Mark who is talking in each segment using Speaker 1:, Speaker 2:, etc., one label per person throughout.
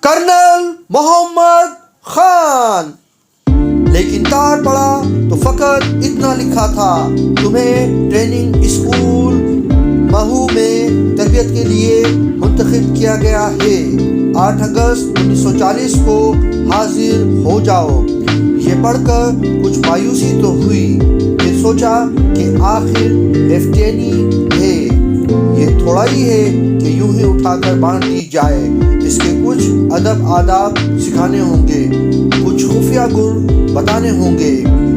Speaker 1: Colonel Muhammad Khan, لیکن تار پڑا تو فقط اتنا لکھا تھا، تمہیں ٹریننگ اسکول مہو میں تربیت کے لیے منتخب کیا گیا ہے، 8 اگست 1940 کو حاضر ہو جاؤ۔ یہ پڑھ کر کچھ مایوسی تو ہوئی، پھر سوچا کہ آخر لیفٹینی ہے، یہ تھوڑا ہی ہے کہ یوں ہی اٹھا کر بانٹ دی جائے، اس کے کچھ ادب آداب سکھانے ہوں گے، کچھ خفیہ گر بتانے ہوں گے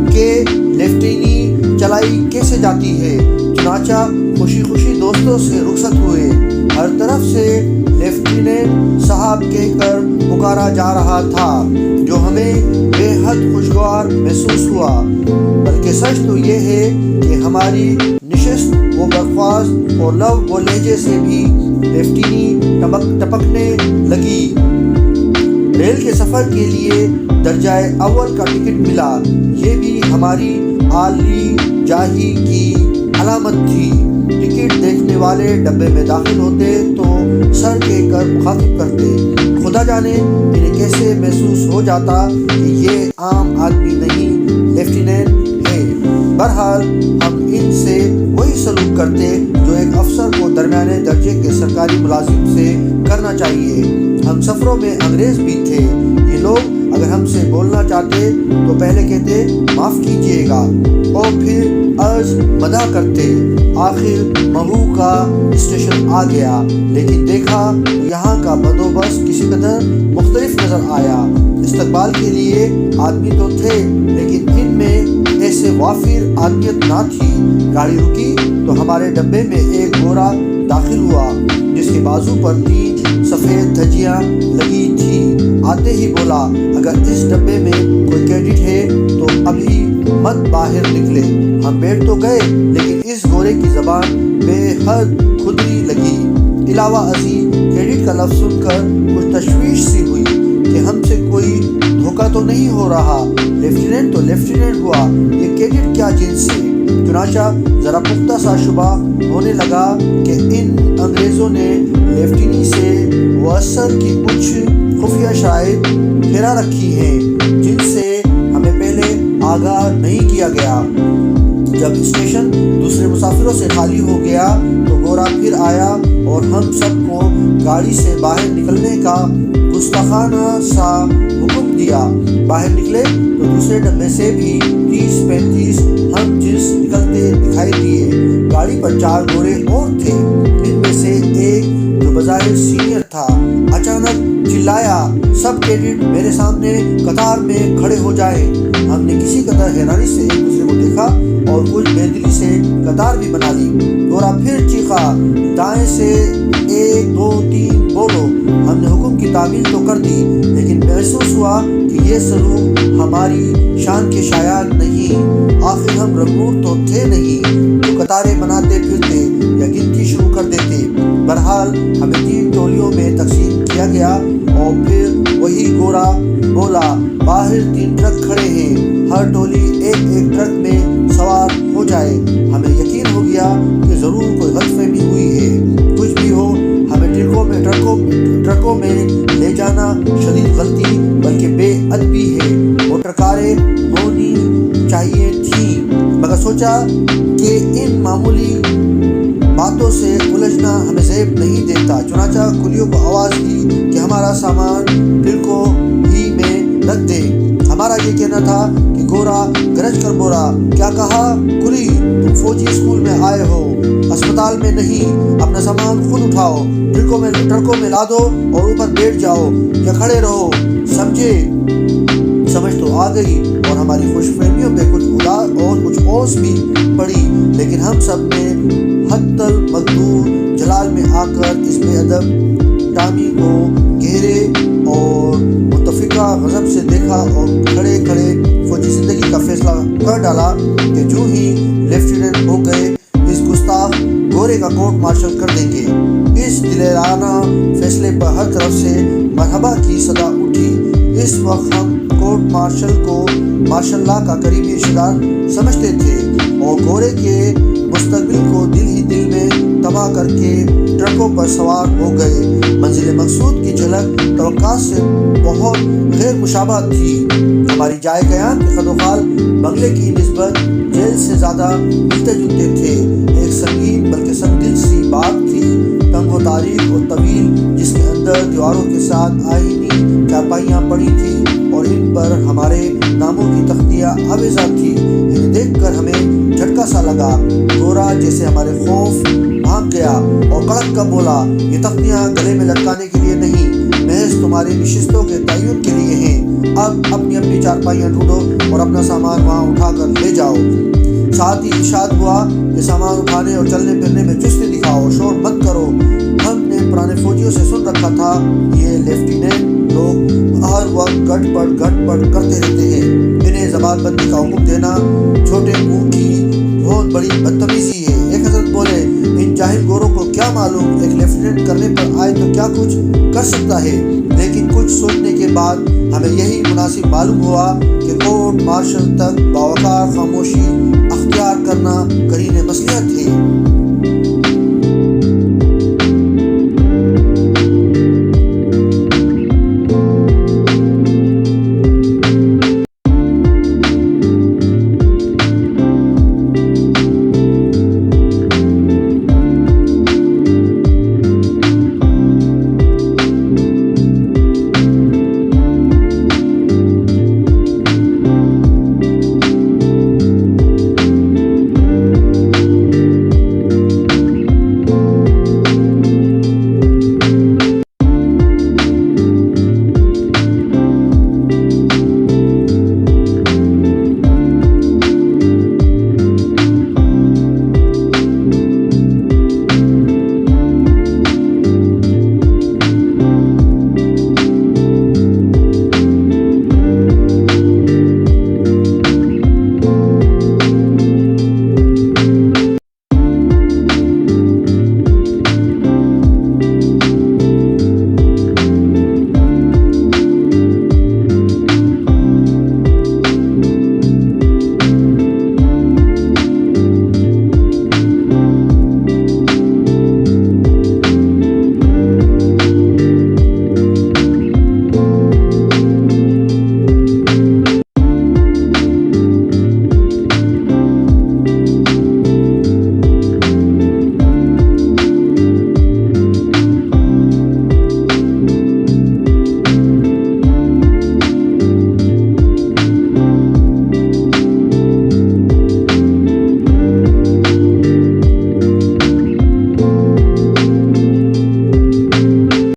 Speaker 1: کہ لیفٹینی چلائی کیسے جاتی ہے۔ چنانچہ خوشی خوشی دوستوں سے رخصت ہوئے، ہر طرف سے لیفٹیننٹ صاحب کہہ کر پکارا جا رہا تھا، جو ہمیں بے حد خوشگوار محسوس ہوا۔ بلکہ سچ تو یہ ہے کہ ہماری نشست و برخاست اور لب و لہجے سے بھی لیفٹینی ٹپکنے لگی۔ ریل کے سفر کے لیے درجۂ اول کا ٹکٹ ملا، یہ بھی ہماری عالی جاہی کی علامت تھی۔ ٹکٹ دیکھنے والے ڈبے میں داخل ہوتے تو سر کہہ کر مخاطب کرتے، خدا جانے انہیں کیسے محسوس ہو جاتا کہ یہ عام آدمی نہیں، لیفٹیننٹ ہے۔ بہرحال ہم ان سے وہی سلوک کرتے جو ایک افسر کو درمیانے درجے کے سرکاری ملازم سے کرنا چاہیے۔ ہم سفروں میں انگریز بھی تھے، یہ لوگ اگر ہم سے بولنا چاہتے تو پہلے کہتے معاف کیجیے گا، اور پھر عرض مدح کرتے۔ آخر مہو کا اسٹیشن آ گیا، لیکن دیکھا تو یہاں کا بندوبست کسی قدر مختلف نظر آیا۔ استقبال کے لیے آدمی تو تھے، لیکن ان میں ایسے وافر آدمیت نہ تھی۔ گاڑی رکی تو ہمارے ڈبے میں ایک گورا داخل ہوا، جس کے بازو پر 3 سفید دھجیاں لگی تھی۔ آتے ہی بولا، اگر اس ڈبے میں کوئی کیڈٹ ہے تو ابھی مت باہر نکلے۔ ہم بیٹھ تو گئے، لیکن اس گورے کی زبان بے حد کھدری لگی۔ علاوہ ازیں کیڈٹ کا لفظ سن کر کچھ تشویش سی ہوئی کہ ہم سے کوئی دھوکہ تو نہیں ہو رہا۔ لیفٹیننٹ تو لیفٹیننٹ ہوا، یہ کیڈٹ کیا جنس ہے؟ چنانچہ ذرا پختہ سا شبہ ہونے لگا کہ ان انگریزوں نے لیفٹینی سے وصل کی کچھ خفیہ شرائط پھیرا رکھی ہیں، جن سے ہمیں پہلے آگاہ نہیں کیا گیا۔ جب اسٹیشن دوسرے مسافروں سے خالی ہو گیا تو گورا پھر آیا اور ہم سب کو گاڑی سے باہر نکلنے کا گستاخانہ سا حکم دیا۔ باہر نکلے تو دوسرے ڈبے سے بھی 30-35 ہم جنس نکلتے دکھائی دیے۔ گاڑی پر 4 گورے اور تھے، ان میں سے ایک جو بظاہر سینئر تھا اچانک چلایا، سب کیڈٹ میرے سامنے قطار میں کھڑے ہو جائیں۔ ہم نے کسی قدر حیرانی سے ایک دوسرے کو دیکھا اور کچھ بے دلی سے قطار بھی بنا لی۔ گورا پھر چیخا، دائیں سے 1 2 3 بولو۔ ہم نے حکم کی تعمیل تو کر دی، لیکن محسوس ہوا کہ یہ سلوک ہماری شان کے شایان نہیں۔ آخر ہم رنگور تو تھے نہیں جو قطاریں بناتے پھرتے یا گنتی شروع کر دیتے۔ بہرحال ہمیں 3 ٹولیوں میں تقسیم کیا گیا، اور پھر وہی گورا بولا، باہر 3 ٹرک کھڑے ہیں، ہر ٹولی ایک ٹرک میں سوار ہو جائے۔ ہمیں یقین ہو گیا کہ ضرور کوئی غلط فہمی ہوئی ہے۔ کچھ بھی ہو، ہمیں ٹرکوں میں لے جانا شدید غلطی بلکہ بے ادبی ہے۔ موٹر کاریں ہونی چاہیے تھیں، مگر سوچا کہ ان معمولی باتوں سے الجھنا ہمیں زیب نہیں دیتا۔ چنانچہ کلیوں کو آواز دی کہ ہمارا سامان ٹرکوں ہی میں رکھ دیں۔ ہمارا یہ کہنا تھا کہ گورا گرج کر بولا، کیا کہا کلی؟ تم فوجی اسکول میں آئے ہو، اسپتال میں نہیں۔ اپنا سامان خود اٹھاؤ، ٹرکوں میں لادو اور اوپر بیٹھ جاؤ یا کھڑے رہو، سمجھے؟ سمجھ تو آ گئی اور ہماری خوش فہمیوں پہ کچھ اوس بھی پڑی، لیکن ہم سب نے حت المقدور جلال میں آ کر اس بے ادب ٹامی کو گہرے اور متفقہ غضب سے دیکھا اور کھڑے کھڑے فوجی زندگی کا فیصلہ کر ڈالا کہ جو ہی لیفٹیننٹ ہو گئے اس گستاخ گورے کا کورٹ مارشل کر دیں گے۔ اس دلیرانہ فیصلے پر ہر طرف سے مرحبا کی صدا اٹھی۔ اس وقت ہم کورٹ مارشل کو مارشل لا کا قریبی رشتہ دار سمجھتے تھے اور گورے کے مستقبل کو دل ہی دل میں تباہ کر کے ٹرکوں پر سوار ہو گئے۔ منزل مقصود کی جھلک توقعات سے بہت غیر مشابہ تھی۔ ہماری جائے قیام کے خد و خال بنگلے کی نسبت جیل سے زیادہ ملتے جلتے تھے۔ ایک سنگین بلکہ سنگدل سی بات تھی، تنگ و تاریک اور طویل، جس کے اندر دیواروں کے ساتھ آئینی چارپائیاں پڑی تھیں اور ان پر ہمارے ناموں کی تختیاں آویزاں تھیں۔ انہیں دیکھ کر ہمیں جھٹکا سا لگا۔ گورا جیسے ہمارے خوف بھاگ گیا اور کڑک کر بولا، یہ تختیاں گلے میں لٹکانے کے لیے نہیں، محض تمہاری نشستوں کے تعین کے لیے ہیں۔ اب اپنی اپنی چارپائیاں ڈھونڈو اور اپنا سامان وہاں اٹھا کر لے جاؤ۔ ساتھ ہی ارشاد ہوا کہ سامان اٹھانے اور چلنے پھرنے میں چستی دکھاؤ، شور مت کرو۔ ہم نے پرانے فوجیوں سے سن رکھا تھا، یہ لیفٹیننٹ لوگ ہر وقت گٹ پٹ کرتے رہتے ہیں۔ انہیں زبان بندی کا حکم دینا چھوٹے منہ کی بہت بڑی بدتمیزی ہے۔ ایک حضرت بولے، ان جاہل گوروں کو کیا معلوم، ایک لیفٹیننٹ کرنے پر آئے تو کیا کچھ کر سکتا ہے۔ لیکن کچھ سوچنے کے بعد ہمیں یہی مناسب معلوم ہوا کہ کورٹ مارشل تک باوقار خاموشی اختیار کرنا قرین مصلحت ہے۔